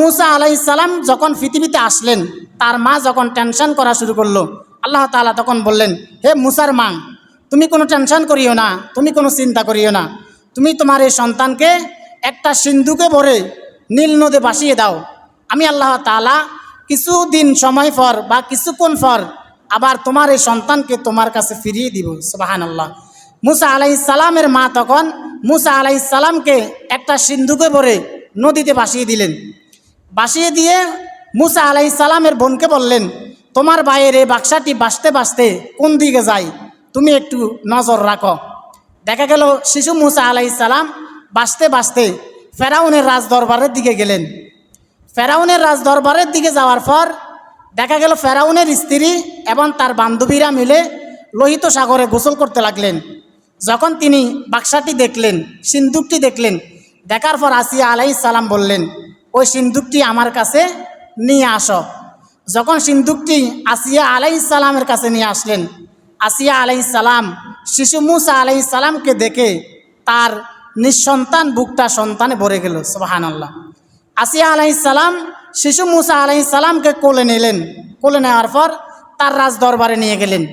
মুসা আলাইহিস সালাম যখন পৃথিবীতে আসলেন, তার মা যখন টেনশন করা শুরু করলো, আল্লাহ তাআলা তখন বললেন, হে মুসার মা, তুমি কোনো টেনশন করিও না, তুমি কোনো চিন্তা করিও না, তুমি তোমার এই সন্তানকে একটা সিন্ধুকে ভরে নীল নদে ভাসিয়ে দাও। আমি আল্লাহ তাআলা কিছুদিন সময় পর বা কিছুক্ষণ পর আবার তোমার এই সন্তানকে তোমার কাছে ফিরিয়ে দিব। সুবহানাল্লাহ। মুসা আলাইহিস সালামের মা তখন মুসা আলাইহিস সালামকে একটা সিন্ধুকে ভরে নদীতে ভাসিয়ে দিলেন। ভাসিয়ে দিয়ে মুসা আলাইহিস সালামের বোনকে বললেন, তোমার ভাইয়ের এই বাক্সাটি ভাসতে ভাসতে কোন দিকে যায়, তুমি একটু নজর রাখো। দেখা গেল শিশু মুসা আলাইহিস সালাম ভাসতে ভাসতে ফেরাউনের রাজদরবারের দিকে গেলেন। ফেরাউনের রাজদরবারের দিকে যাওয়ার পর দেখা গেল ফেরাউনের স্ত্রী এবং তার বান্ধবীরা মিলে লোহিত সাগরে গোসল করতে লাগলেন। যখন তিনি বাক্সাটি দেখলেন, সিন্দুকটি দেখলেন, দেখার পর আসিয়া আলাইহিস সালাম বললেন, ওই সিন্দুকটি আমার কাছে নিয়ে আসো। যখন সিন্দুকটি আসিয়া আলাইহিস সালামের কাছে নিয়ে আসলেন, আসিয়া আলাইহিস সালাম শিশু মুসা আলাইহিস সালামকে দেখে তার নিঃসন্তান বুকটা সন্তানে ভরে গেল। সুবহানাল্লাহ। আসিয়া আলাইহিস সালাম শিশু মুসা আলাইহিস সালামকে কোলে নিলেন। কোলে নেওয়ার পর তার রাজদরবারে নিয়ে গেলেন।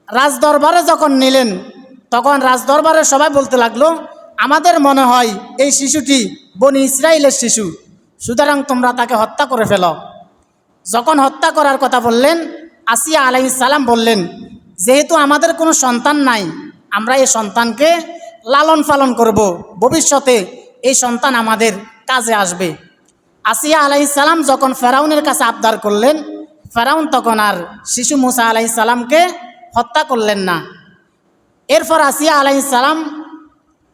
রাজদরবারে যখন নিলেন, তখন রাজদরবারে সবাই বলতে লাগলো, আমাদের মনে হয় এই শিশুটি বনি ইসরাইলের শিশু, সুতরাং তোমরা তাকে হত্যা করে ফেলো। যখন হত্যা করার কথা বললেন, আসিয়া আলাইহিস সালাম বললেন, যেহেতু আমাদের কোনো সন্তান নাই, আমরা এই সন্তানকে লালন পালন করব, ভবিষ্যতে এই সন্তান আমাদের কাজে আসবে। আসিয়া আলাইহিস সালাম যখন ফেরাউনের কাছে আবদার করলেন, ফেরাউন তখন আর শিশু মুসা আলাইহিস সালামকে হত্যা করলেন না। এরপর আসিয়া আলাইহিস সালাম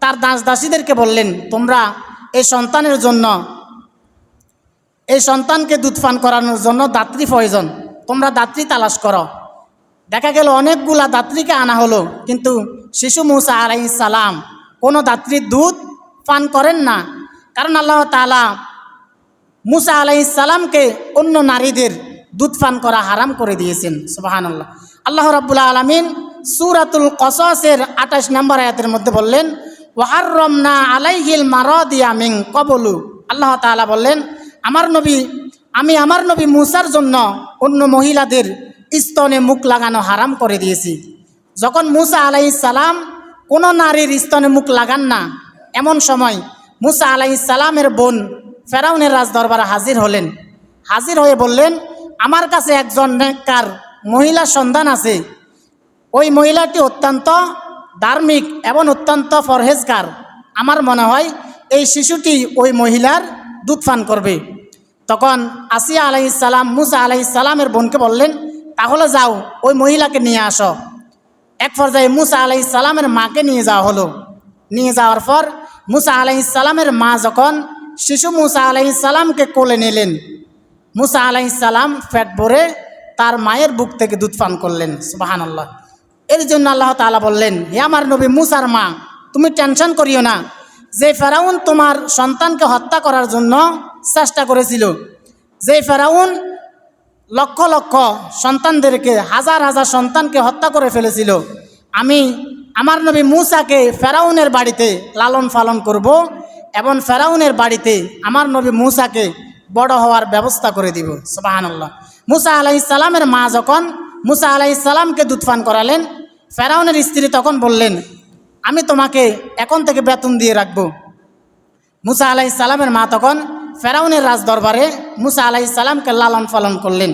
তার দাস দাসীদেরকে বললেন, তোমরা এই সন্তানের জন্য, এই সন্তানকে দুধ পান করানোর জন্য দাত্রী প্রয়োজন, তোমরা দাত্রী তালাশ করো। দেখা গেল অনেকগুলা দাত্রীকে আনা হলো, কিন্তু শিশু মুসা আলাইহিস সালাম কোনো দাত্রীর দুধ পান করেন না। কারণ আল্লাহ তাআলা মুসা আলাইহিস সালামকে অন্য নারীদের দুধ পান করা হারাম করে দিয়েছেন। সুবহানাল্লাহ। আল্লাহ রাব্বুল আলামিন সূরাতুল কসসের 28 নম্বর আয়াতের মধ্যে বললেন, ওয়াহাররামনা আলাইহিল মারাদিয়া মিন ক্বাবলু। আল্লাহ তাআলা বললেন, আমি আমার নবী মুসার জন্য অন্য মহিলাদের স্তনে মুখ লাগানো হারাম করে দিয়েছি। যখন মুসা আলাইহিস সালাম কোনো নারীর স্তনে মুখ লাগান না, এমন সময় মুসা আলাইহিস সালামের বোন ফেরাউনের রাজদরবারে হাজির হলেন। হাজির হয়ে বললেন, আমার কাছে একজন নেককার মহিলার সন্ধান আছে। ওই মহিলাটি অত্যন্ত ধার্মিক এবং অত্যন্ত পরহেজগার। আমার মনে হয় এই শিশুটি ওই মহিলার দুধ পান করবে। তখন আসিয়া আলাইহিস সালাম মুসা আলাইহিস সালামের বোনকে বললেন, তাহলে যাও ওই মহিলাকে নিয়ে আসো। এক পর্যায়ে মুসা আলাইহিস সালামের মাকে নিয়ে যাওয়া হলো। নিয়ে যাওয়ার পর মুসা আলাইহিস সালামের মা যখন শিশু মুসা আলাইহিস সালামকে কোলে নিলেন, মুসা আলাইহিস সালাম পেট ভরে তার মায়ের বুক থেকে দুধ পান করলেন। সুবহানাল্লাহ। এর জন্য আল্লাহ তাআলা বললেন, হে আমার নবী মুসার মা, তুমি টেনশন করিও না। যে ফেরাউন তোমার সন্তানকে হত্যা করার জন্য চেষ্টা করেছিল, যে ফেরাউন লক্ষ লক্ষ সন্তানদেরকে, হাজার হাজার সন্তানকে হত্যা করে ফেলেছিল, আমি আমার নবী মুসাকে ফেরাউনের বাড়িতে লালন পালন করব এবং ফেরাউনের বাড়িতে আমার নবী মুসাকে বড় হওয়ার ব্যবস্থা করে দিব। সুবহানাল্লাহ। মুসা আলাইহিস সালামের মা যখন মুসা আলাইহিস সালামকে দুধ পান করালেন, ফেরাউনের স্ত্রী তখন বললেন, আমি তোমাকে এখন থেকে বেতন দিয়ে রাখবো। মুসা আলাইহিস সালামের মা তখন ফেরাউনের রাজদরবারে মুসা আলাইহিস সালামকে লালন পালন করলেন।